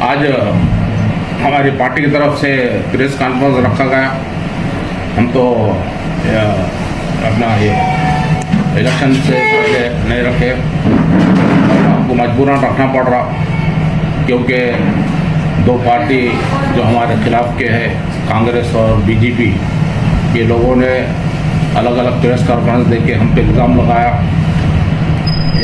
आज हमारी पार्टी की तरफ से प्रेस कॉन्फ्रेंस रखा गया। हम तो अपना ये इलेक्शन से पहले नहीं रखे, हमको मजबूरन रखना पड़ रहा, क्योंकि दो पार्टी जो हमारे खिलाफ के हैं, कांग्रेस और बीजेपी, ये लोगों ने अलग अलग प्रेस कॉन्फ्रेंस देके हम पे इल्ज़ाम लगाया।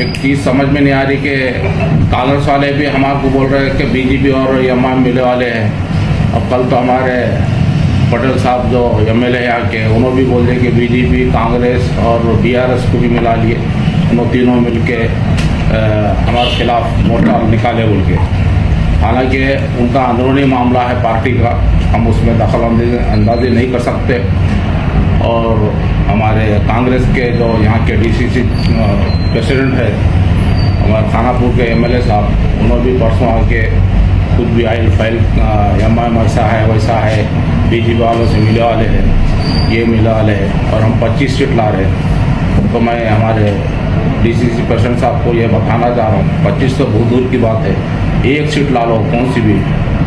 एक चीज़ समझ में नहीं आ रही कि कांग्रेस वाले भी हमारे को बोल रहे हैं कि बीजेपी और एमआईएम मिले वाले हैं। अब कल तो हमारे पटेल साहब जो एमएलए यहाँ के, उन्होंने भी बोल दिए कि बीजेपी, कांग्रेस और बीआरएस को भी मिला लिए, उन्होंने तीनों मिल के हमारे खिलाफ मोर्चा निकाले बोल के। हालांकि उनका अंदरूनी मामला है पार्टी का, हम उसमें दखल अंदाजी नहीं कर सकते। और हमारे कांग्रेस के जो यहाँ के डीसीसी प्रेसिडेंट है, हमारे खानापुर के एमएलए साहब, उन्होंने भी परसों आके खुद भी आई फाइल एमआईएम ऐसा है वैसा है, बीजेपी वालों से मिले वाले हैं, ये मिले वाले हैं, और हम 25 सीट ला रहे हैं। तो मैं हमारे डीसीसी प्रेसिडेंट साहब को ये बताना चाह रहा हूँ, 25 तो बहुत दूर की बात है, एक सीट ला लो, कौन सी भी,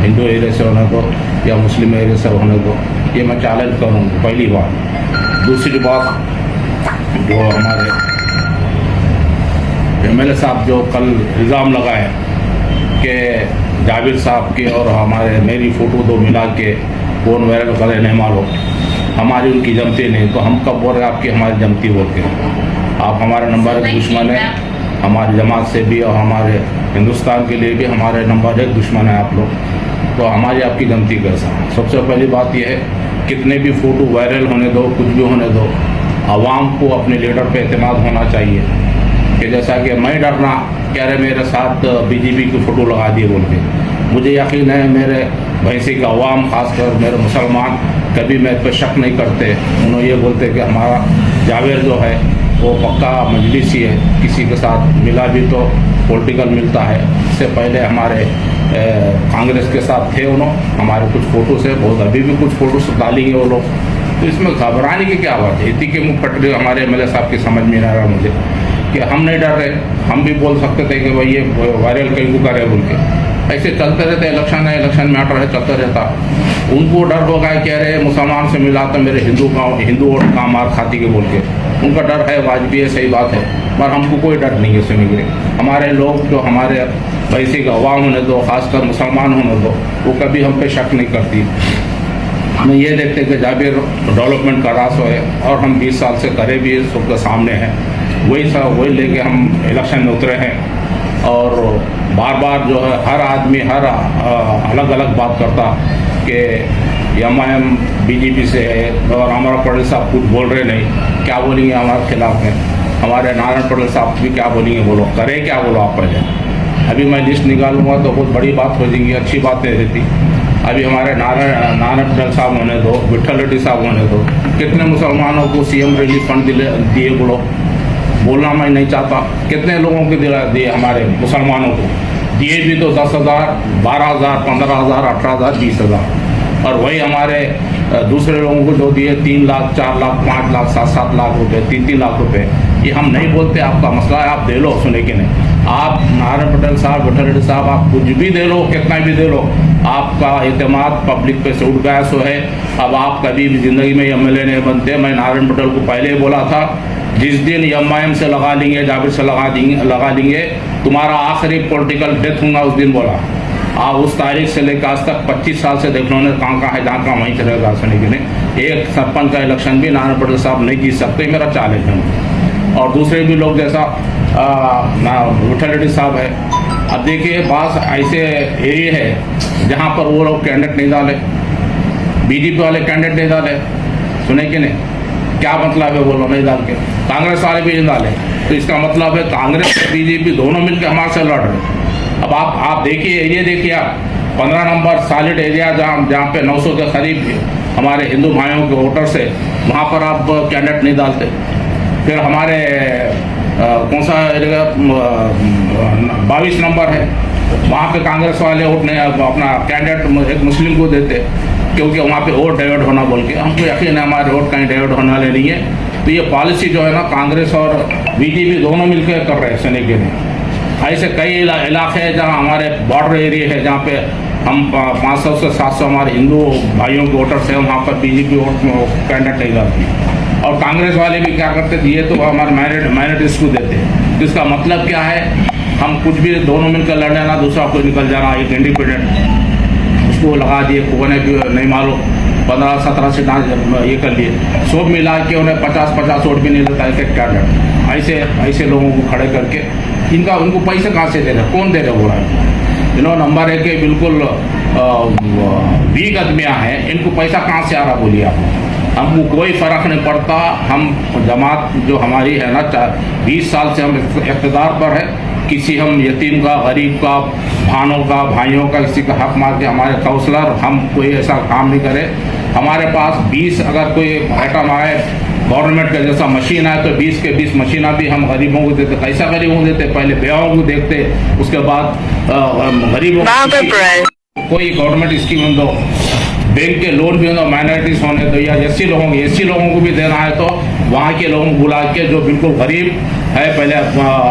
हिंदू एरिया से होने दो या मुस्लिम एरिया से होने दो, ये मैं चैलेंज करूँगा, पहली बात। दूसरी बात, जो हमारे एमएलए साहब जो कल इल्ज़ाम लगाए कि जाबिर साहब की और हमारे मेरी फ़ोटो दो मिला के कौन वायरल करे नहीं मालूम, हमारी उनकी जमती नहीं, तो हम कब बोल रहे हैं आपकी हमारी जमती बोल के? आप हमारे नंबर एक दुश्मन है, हमारी जमात से भी और हमारे हिंदुस्तान के लिए भी हमारे नंबर एक दुश्मन है आप लोग, तो हमारी आपकी जमती कैसा? सबसे पहली बात यह है, कितने भी फ़ोटो वायरल होने दो, कुछ भी होने दो, आवाम को अपने लीडर पे एतमाद होना चाहिए। कि जैसा कि मैं डरना कह रहे मेरे साथ बीजेपी की फ़ोटो लगा दिए बोल के, मुझे यकीन है मेरे भैंसी का अवाम, खासकर मेरे मुसलमान, कभी मेरे पे शक नहीं करते। उन्होंने ये बोलते कि हमारा जावेर जो है वो पक्का मजलिसी है, किसी के साथ मिला भी तो पॉलिटिकल मिलता है। इससे पहले हमारे कांग्रेस के साथ थे, उन्होंने हमारे कुछ फ़ोटो से बहुत, अभी भी कुछ फ़ोटो डालेंगे वो लोग, तो इसमें घबराने की क्या बात है? इतनी के मुँह फट रही हमारे एमएलए साहब की समझ में नहीं आ रहा मुझे कि हम नहीं डर रहे, हम भी बोल सकते थे कि भाई ये वायरल कहीं को करे बोल के। ऐसे चलते रहते, इलेक्शन है, इलेक्शन मैटर है, चलता रहता। उनको डर होगा, कह रहे मुसलमान से मिला तो मेरे हिंदू वोट का मार खाती के बोल के, उनका डर है, वाजबी है, सही बात है, पर हमको कोई डर नहीं है सुनने के लिए। हमारे लोग जो हमारे वैसे का अवाम होने दो, खासकर मुसलमान होने दो, वो कभी हम पे शक नहीं करती। हमें ये देखते कि जाबिर डेवलपमेंट का रास्ता है और हम 20 साल से करे भी सबके सामने हैं, वही लेके हम इलेक्शन में उतरे हैं। और बार बार जो है हर आदमी हर अलग अलग बात करता कि एमआईएम बीजेपी से है, और हमारा पटेल साहब कुछ बोल रहे नहीं, क्या बोलेंगे हमारे खिलाफ में? हमारे नारायण पटेल साहब भी क्या बोलेंगे? बोलो, करें क्या? बोलो आप पहले। अभी मैं लिस्ट निकालूंगा तो बहुत बड़ी बात हो जाएगी, अच्छी बात नहीं रहती। अभी हमारे नारायण पटेल साहब होने दो, विठल रेड्डी साहब होने दो, कितने मुसलमानों को सीएम रिलीफ फंड दिए बोलो? बोलना मैं नहीं चाहता, कितने लोगों को दिए? हमारे मुसलमानों को दिए भी तो 10,000, 12,000, 15,000, 18,000, 20,000, और वही हमारे दूसरे लोगों को जो दिए 3 लाख, 4 लाख, 5 लाख, 7-7 लाख रुपए, 3-3 लाख रुपए। ये हम नहीं बोलते आपका मसला है, आप दे लो, सुने कि नहीं? आप नारायण पटेल साहब, विठल रेड्डी साहब, आप कुछ भी दे लो, कितना भी दे लो, आपका एतमाद पब्लिक पे से उठ गया सो है। अब आप कभी भी ज़िंदगी में एमएलए नहीं बनते। मैं नारायण पटेल को पहले ही बोला था, जिस दिन एमआईएम से लगा लेंगे, जाबिर से लगा लेंगे, तुम्हारा आखिरी पॉलिटिकल डेथ होगा उस दिन बोला। आप उस तारीख से लेकर आज तक 25 साल से देख लो ने कहाँ है, जहाँ कहाँ वहीं चलेगा सुने के लिए। एक सरपंच का इलेक्शन भी नारायण पटेल साहब नहीं जीत सकते, मेरा चैलेंज है। और दूसरे भी लोग जैसा विठल रेड्डी साहब है। अब देखिए, बात ऐसे एरिया है जहाँ पर वो लोग कैंडिडेट नहीं डाले, बीजेपी वाले कैंडिडेट नहीं डाले, सुने कि नहीं? क्या मतलब है? बोलो, नहीं डाल के कांग्रेस वाले भी नहीं डाले, तो इसका मतलब है कांग्रेस और बीजेपी दोनों मिलकर हमारे से लड़ रहे। अब आप देखिए, एरिया देखिए आप, 15 नंबर सॉलिड एरिया जहाँ पे 900 के करीब हमारे हिंदू भाइयों के वोटर से, वहाँ पर आप कैंडिडेट नहीं डालते। फिर हमारे कौन सा एरिया 22 नंबर है, वहाँ पे कांग्रेस वाले वोट नहीं, अपना कैंडिडेट एक मुस्लिम को देते, क्योंकि वहाँ पे वोट डाइवर्ट होना बोल के। हमको यकीन है हमारे वोट कहीं डाइवर्ट होने वाले नहीं है। तो ये पॉलिसी जो है ना, कांग्रेस और बीजेपी दोनों मिलकर कर रहे हैं सुने के लिए। ऐसे कई इलाके हैं जहाँ हमारे बॉर्डर एरिया है, जहाँ पे हम 500 से 700 हमारे हिंदू भाइयों के वोटर्स हैं, वहाँ पर बीजेपी वोट कैंडिडेट नहीं करती। और कांग्रेस वाले भी क्या करते थे, ये तो हमारे माइनॉरिटीज को देते हैं। तो इसका मतलब क्या है, हम कुछ भी दोनों मिलकर लड़ लेना, दूसरा कोई निकल जाना, एक इंडिपेंडेंट उसको लगा दिए, कोने भी नहीं मालूम 15-17 सीट ये कर लिए, सब मिला के उन्हें 50-50 वोट भी नहीं देता एक कैंडिडेट। ऐसे लोगों को खड़े करके उनको पैसे कहाँ से दे रहे, कौन दे रहे, बोला इन्होंने नंबर है कि बिल्कुल वीक आदमियाँ हैं, इनको पैसा कहाँ से आ रहा बोलिए आप। हमको कोई फ़र्क नहीं पड़ता। हम जमात जो हमारी है ना, 20 साल से हम इक़्तिदार पर है, किसी हम यतीम का, गरीब का, भानों का, भाइयों का किसी का हक मार के हमारे काउंसलर, हम कोई ऐसा काम नहीं करें। हमारे पास 20 अगर कोई आइटम आए गवर्नमेंट का जैसा मशीन आए तो 20 के 20 मशीना भी हम गरीबों को देते। कैसा गरीबों को देते, पहले बेवाओं को देखते, उसके बाद गरीबों को कोई गवर्नमेंट स्कीम दो, बैंक के लोन भी हो, माइनॉरिटीज होने दो, या एससी लोगों को भी देना है तो वहाँ के लोगों को बुला के जो बिल्कुल गरीब है, पहले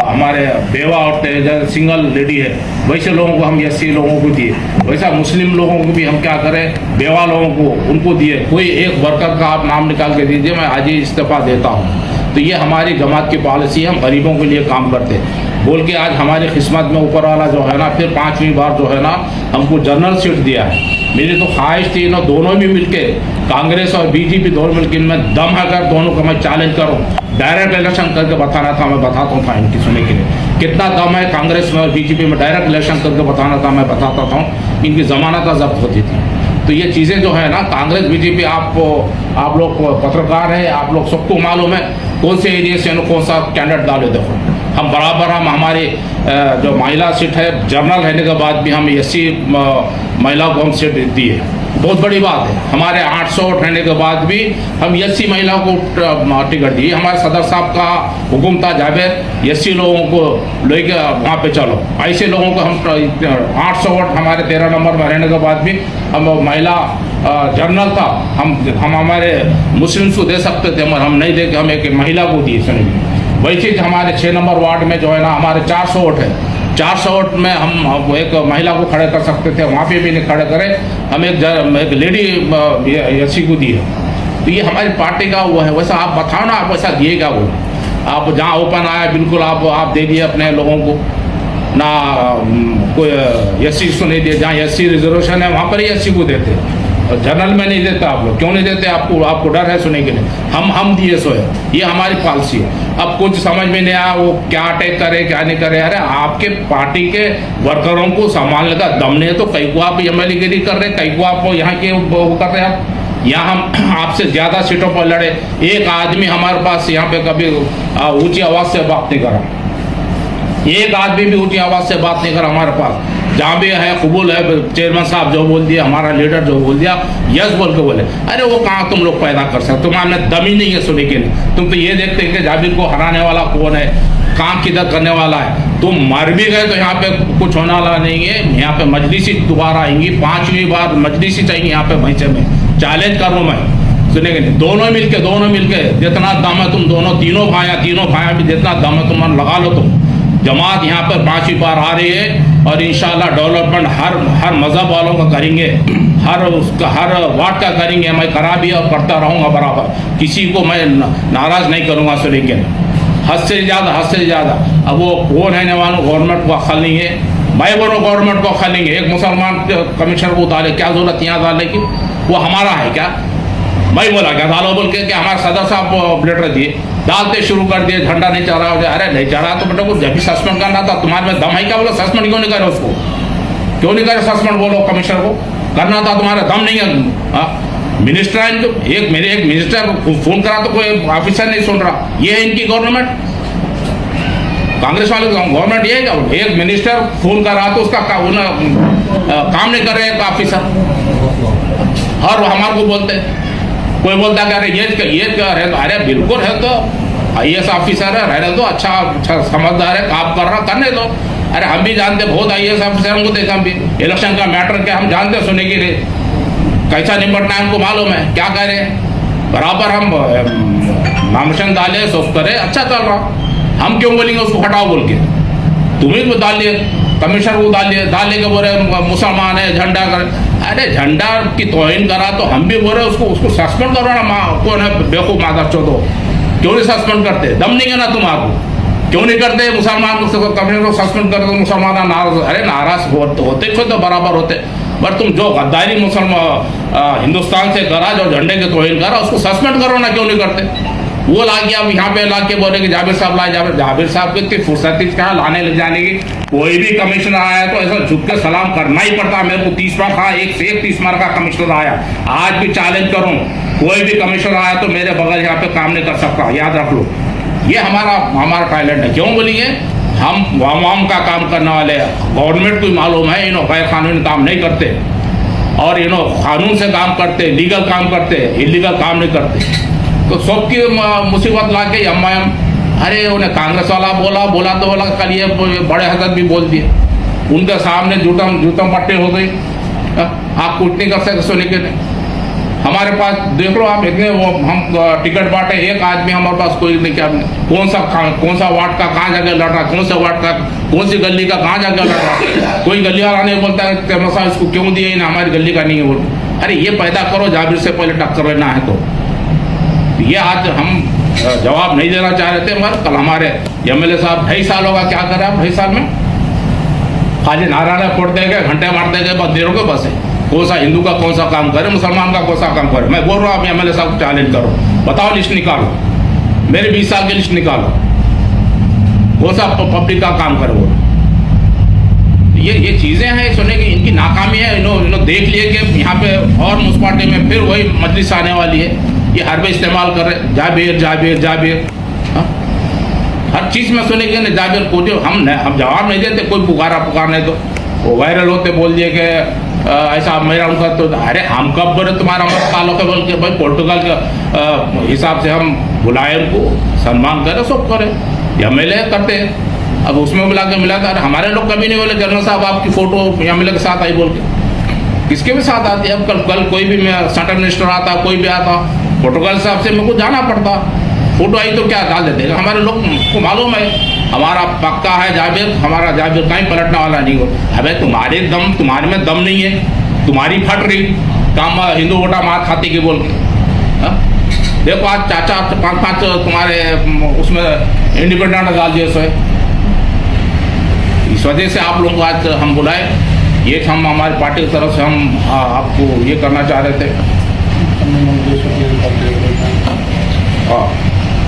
हमारे बेवा औरतें जैसे सिंगल लेडी है, वैसे लोगों को हम एससी लोगों को दिए। वैसा मुस्लिम लोगों को भी हम क्या करें, बेवा लोगों को उनको दिए। कोई एक वर्कर का आप नाम निकाल के दीजिए, मैं आज ही इस्तीफा देता हूँ। तो ये हमारी जमात की पॉलिसी है, हम गरीबों के लिए काम करते बोल के आज हमारी किस्मत में ऊपर वाला जो है ना, फिर 5वीं बार जो है ना हमको जनरल सीट दिया है। मेरी तो ख्वाहिश थी ना, दोनों भी मिलके, कांग्रेस और बीजेपी दोनों मिलकर, इनमें दम है कर दोनों को मैं चैलेंज करूं, डायरेक्ट इलेक्शन करके बताना था, मैं बताता था इनकी सुनने के लिए कितना दम है कांग्रेस में और बीजेपी में, डायरेक्ट इलेक्शन करके बताना था, मैं बताता था, इनकी जमानत जब्त होती थी। तो ये चीज़ें जो है ना, कांग्रेस बीजेपी, आप लोग पत्रकार हैं, आप लोग सबको मालूम है कौन से एरिया से कौन सा कैंडिडेट डाले। देखो हम बराबर, हम हमारी जो महिला सीट है, जनरल रहने के बाद भी हम एससी महिलाओं को हम सीट दी है, बहुत बड़ी बात है। हमारे 800 वोट रहने के बाद भी हम एससी महिलाओं को टिकट दी। हमारे सदर साहब का हुक्म था, जावेद एससी लोगों को लेके वहाँ पे चलो। ऐसे लोगों को हम 800 वोट हमारे 13 नंबर में रहने के बाद भी हम महिला जनरल था, हम हमारे मुस्लिम्स को दे सकते थे, मगर हम नहीं दे के हम एक महिला को दिए। सुनिए, वही चीज़ हमारे 6 नंबर वार्ड में जो है ना, हमारे 400 वोट है, 400 वोट में हम एक महिला को खड़े कर सकते थे, वहाँ पे भी नहीं खड़े करे, हम एक लेडी एससी को दी है। तो ये हमारी पार्टी का वो है। वैसा आप बताओ ना, आप वैसा दिएगा वो, आप जहाँ ओपन आया बिल्कुल आप दे दिए अपने लोगों को ना, कोई एससी को नहीं दिए, जहाँ एससी रिजर्वेशन है वहाँ पर ही एससी को देते, जनरल में नहीं देता। आप लोग क्यों नहीं देते, आपको डर है सुनने के लिए, हम दिए सो है, ये हमारी पॉलिसी है। अब कुछ समझ में नहीं आया वो क्या अटैक करे क्या नहीं करे। अरे आपके पार्टी के वर्करों को संभालने का दम नहीं है तो कई को आप एमएलए गिरी कर रहे, कई को आप यहाँ के वो कर रहे हैं। आप यहाँ हम आपसे ज़्यादा सीटों पर लड़े, एक आदमी हमारे पास यहाँ पे कभी ऊंची आवाज़ से बात नहीं करा, एक आदमी भी ऊंची आवाज़ से बात नहीं करा हमारे पास। जहाँ भी है कबूल है, चेयरमैन साहब जो बोल दिया, हमारा लीडर जो बोल दिया, यस बोल के बोले। अरे वो कहाँ तुम लोग पैदा कर सकते, तुम्हारे दम ही नहीं है सुनने के लिए। तुम तो ये देखते हैं कि जाबिर को हराने वाला कौन है, काम किधर करने वाला है। तुम मर भी गए तो यहाँ पे कुछ होने वाला नहीं है। यहाँ पे मजलिसी दोबारा आएंगी, 5वीं बार मजलिसी चाहिए यहाँ पे भैंसे में, चैलेंज कर रहा हूँ मैं सुनेंगे। दोनों मिलके जितना दम है तुम दोनों तीनों भाया भी जितना दम है तुम लगा लो। तुम जमात यहाँ पर 5वीं बार आ रही है और इंशाल्लाह डेवलपमेंट हर मज़हब वालों का करेंगे, हर वार्ड का करेंगे। मैं करा भी और करता रहूँगा बराबर, किसी को मैं नाराज़ नहीं करूँगा। सो लेकिन हद से ज़्यादा अब वो कौन है वालों, गवर्नमेंट को अक्ल नहीं है। मैं बोलो गवर्नमेंट को अक्ल नहीं है, एक मुसलमान कमिश्नर को उतारे, क्या जरूरत यहाँ डालने की, वो हमारा है क्या। मैं बोला क्या डालो बोल के, हमारे सदर साहब लेटर दिए, डालते शुरू कर दिए, झंडा नहीं चढ़ा हो जाए। अरे नहीं चढ़ा तो बेटा को जब भी सस्पेंड करना था, तुम्हारे में दम है क्या, बोलो सस्पेंड क्यों नहीं करे उसको, क्यों नहीं करे सस्पेंड, बोलो कमिश्नर को करना था, तुम्हारा दम नहीं है। मिनिस्टर तो एक मिनिस्टर को फोन करा तो कोई ऑफिसर नहीं सुन रहा। ये है इनकी गवर्नमेंट, कांग्रेस वाले गवर्नमेंट ये है क्या, एक मिनिस्टर फोन कर रहा तो उसका काम नहीं कर रहे एक ऑफिसर, और हमारे को बोलते, कोई बोलता कि अरे ये क्या है, अरे बिल्कुल है तो IAS ऑफिसर है, रहने दो, अच्छा समझदार है, काम कर रहा करने दो। अरे हम भी जानते, बहुत IAS ऑफिसर को देखा, हम भी इलेक्शन का मैटर क्या हम जानते सुनने के लिए, कैसा निपटना है हमको मालूम है, क्या कह रहे हैं। बराबर हम नामिनेशन डाले, सोच करे, अच्छा चल रहा, हम क्यों बोलेंगे उसको हटाओ बोल के। तुम्हें तो डालिए, कमिश्नर को डालिए के बोले मुसलमान है झंडा कर। अरे झंडा की तौहीन करा तो हम भी बोल रहे उसको सस्पेंड करो ना। कौन है बेवकूफ़ मादर चौधो, क्यों नहीं सस्पेंड करते? दम नहीं है ना तुम्हारा, क्यों नहीं करते? मुसलमान कमिश्नर को सस्पेंड कर दो, मुसलमान नाराज, अरे नाराज होते खुद तो बराबर होते, पर तुम जो गद्दारी मुसलमान हिंदुस्तान से करा, जो झंडे के तौहीन करा, उसको सस्पेंड करो ना, क्यों नहीं करते? वो ला गया यहाँ पे ला के बोले कि जाबिर साहब लाए, जाबिर साहब को इतनी फुर्सत थी कहाँ लाने ले जाने की। कोई भी कमिश्नर आया तो ऐसा झुक के सलाम करना ही पड़ता। मेरे को 30 बार कहा, एक से एक 30 बार का कमिश्नर आया, आज भी चैलेंज करूँ, कोई भी कमिश्नर आया तो मेरे बगल यहाँ पे काम नहीं कर सकता, याद रख लो। ये हमारा टैलेंट है। क्यों बोलिए? हम आवाम का काम करने वाले हैं। गवर्नमेंट को मालूम है इन्हों गैर कानूनी काम नहीं करते, और इन्हों कानून से काम करते, लीगल काम करते, इलीगल काम नहीं करते। तो सबकी मुसीबत ला के एम, अरे उन्हें कांग्रेस वाला बोला तो बोला, कल ये बड़े हजरत भी बोल दिए, उनके सामने जूतम पट्टे हो गई। आप कुछ नहीं कर सकते सुने के नहीं। हमारे पास देख लो आप, इतने वो हम टिकट बांटे, एक आदमी हमारे पास कोई नहीं। क्या कौन सा वार्ड का कहाँ जाके लड़ रहा, कौन सा वार्ड का कौन सी गली का कहाँ जाके लड़ रहा, कोई गली वाला नहीं बोलता है कैमरा इसको क्यों दिए ना, हमारी गली का नहीं है बोल। अरे ये पैदा करो, जाबिर से पहले टक्कर लेना है तो। ये आज हम जवाब नहीं देना चाह रहे थे, मगर कल हमारे एमएलए साहब 2.5 साल होगा, क्या कर रहे हैं आप 2.5 साल में? खाली नारायण फोड़ देंगे, घंटे मार देंगे, बस देरों के बस है। कौन सा हिंदू का कौन सा काम करे, मुसलमान का कौन सा काम करे? मैं बोल रहा हूँ, आप एमएलए साहब को चैलेंज करो, बताओ, लिस्ट निकालो, मेरे 20 साल की लिस्ट निकालो, कौन सा पब्लिक का काम करे वो। ये चीज़ें हैं सुनने की, इनकी नाकामी है। इन्होंने देख लिए कि यहाँ पे और म्यूनसिपालिटी में फिर वही मजलिस आने वाली है, ये हर वे इस्तेमाल कर रहे, जाबिर। हर चीज़ में सुनेंगे ना जाबिर को, जो हम जवाब नहीं देते, कोई पुकारने तो वो वायरल होते, बोल दिए कि ऐसा मेरा उनका तो। अरे हम कब बोले तुम्हारा मत ताल्लुक है, बोल के भाई पोर्टुगल के हिसाब से हम बुलाए, उनको सम्मान करें, सब करें, एमएलए करते हैं। अब उसमें बुला के मिला था, अरे हमारे लोग कभी नहीं बोले जनरल साहब आपकी फ़ोटो एमएलए के साथ आई बोल के, किसके भी साथ आती है। अब कल कोई भी सेंट्रल मिनिस्टर आता, कोई भी आता, पोर्टुगल साहब से मेरे को जाना पड़ता, फोटो आई तो क्या डाल देते। हमारे लोग को मालूम है हमारा पक्का है जाबिर, हमारा जाबिर कहीं पलटने वाला नहीं हो। अबे तुम्हारे में दम नहीं है, तुम्हारी फट रही काम हिंदू वोटा मार खाती की बोल के। देखो आज 4-5 तुम्हारे उसमें इंडिपेंडेंट डाल दिए सो। इस वजह से आप लोगों को आज हम बुलाए, ये हम हमारी पार्टी की तरफ से हम आपको ये करना चाह रहे थे। हाँ,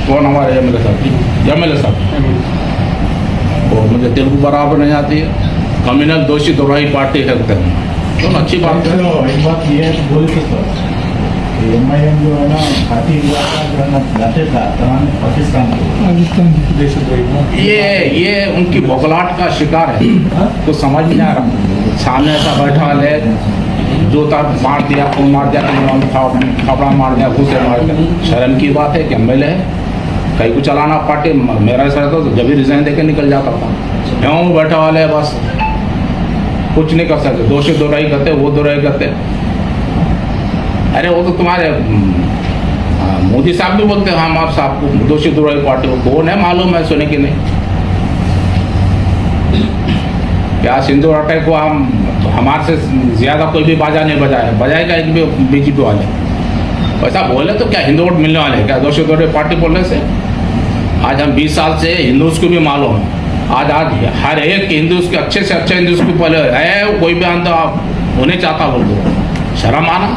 कौन हमारे एमएलए साहब वो मुझे तेलुगु बराबर नहीं आती है। कम्युनल दोषी दोराई पार्टी है तो अच्छी बात है। एक बात ये बोल के सर, एमआईएम जो है ना खाती जाते था पाकिस्तान ये उनकी बौखलाहट का शिकार है, तो समझ नहीं आ रहा। सामने ऐसा बैठा है, जूता मार दिया, खून मार दिया, कपड़ा मार दिया, घूसे मार दिया। शर्म की बात है कि एमएलए है, कहीं को चलाना पार्टी। मेरा सर तो जब भी रिजाइन देके निकल जाता था, क्यों बैठा वाले है बस, कुछ नहीं कर सकते। दोषी दोराई करते, वो दोराई करते। अरे वो तो तुम्हारे मोदी साहब भी बोलते हैं हमारे साहब को दोषी दोराई पार्टी को, कौन है मालूम है सुने कि नहीं। क्या सिंधु अटैक को हमारे से ज़्यादा कोई भी बाजा नहीं बजाएगा एक भी बीजेपी वाले। वैसा बोले तो क्या हिंदू वोट मिलने वाले हैं क्या दोषी दोराई पार्टी बोलने से? आज हम 20 साल से हिंदूज को भी मालूम है, आज हर एक हिंदूज के अच्छे से अच्छे हिंदूज को पहले है, कोई भी आंदो आप उन्हें चाहता बोल दो। शर्म आना।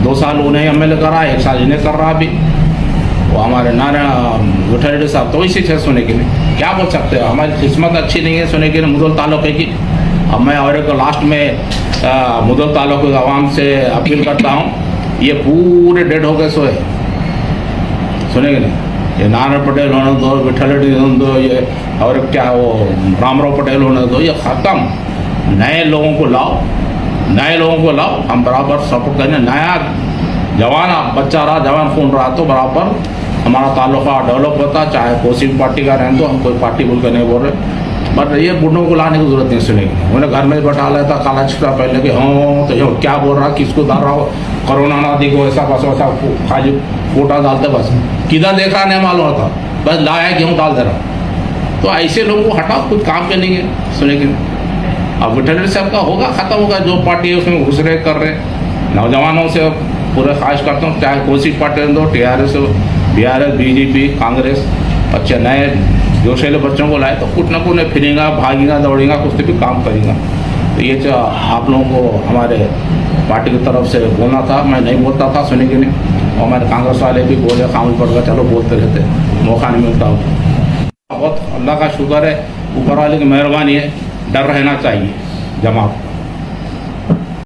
2 साल उन्हें एमएलए करा, 1 साल इन्हें कर रहा अभी। वो हमारे नारायण विठल रेड्डी साहब तो इसी से सुने के लिए क्या बोल सकते हो। हमारी किस्मत अच्छी नहीं है सुने के लिए मुदल तालुके की। अब मैं और एक लास्ट में मुदल तालुके के आवाम से अपील करता हूँ, ये पूरे डेड हो गए सोए सुनेंगे नहीं। ये नारायण पटेल होने दो, विठल रेड्डी होने दो, ये और क्या वो रामराव पटेल होने दो, ये ख़त्म। नए लोगों को लाओ, हम बराबर सपोर्ट करें। नया जवान बच्चा रहा, जवान खून रहा तो बराबर हमारा ताल्लुका डेवलप होता, चाहे कोई भी पार्टी का रहने दो। हम कोई पार्टी बोल कर नहीं बोल रहे, बट ये बूढ़ों को लाने की जरूरत नहीं सुनेगी। उन्हें घर में बैठा लेता काला छिपा पहले कि हाँ तो ये क्या बोल रहा, किसको डाल रहा हो, कोरोना ना देखो, ऐसा बस वैसा खाली फोटा डालते, बस किधर देख रहा नहीं मालूम होता, बस लाया गेहूँ डाल दे रहा। तो ऐसे लोगों को हटाओ, कुछ काम के नहीं है सुनेंगे। अब विठल साहब का होगा, खत्म होगा, जो पार्टी है उसमें घुस रहे कर रहे। नौजवानों से पूरा ख्वाहिश करता हूँ, चाहे कौन सी पार्टी दो, TRS, BRS, BJP, कांग्रेस, अच्छे नए जोशीले बच्चों को लाए तो कुछ ना कुछ फिरेगा, भागेगा, दौड़ेगा, कुछ भी काम करेगा। तो ये जो आप लोगों को हमारे पार्टी की तरफ से बोलना था, मैं नहीं बोलता था, सुनेंगे नहीं। और हमारे कांग्रेस वाले भी बोले, खामोश पड़ गए, चलो बोलते रहते, मौका नहीं मिलता। बहुत अल्लाह का शुक्र है, ऊपर वाले की मेहरबानी है, डर रहना चाहिए जमात।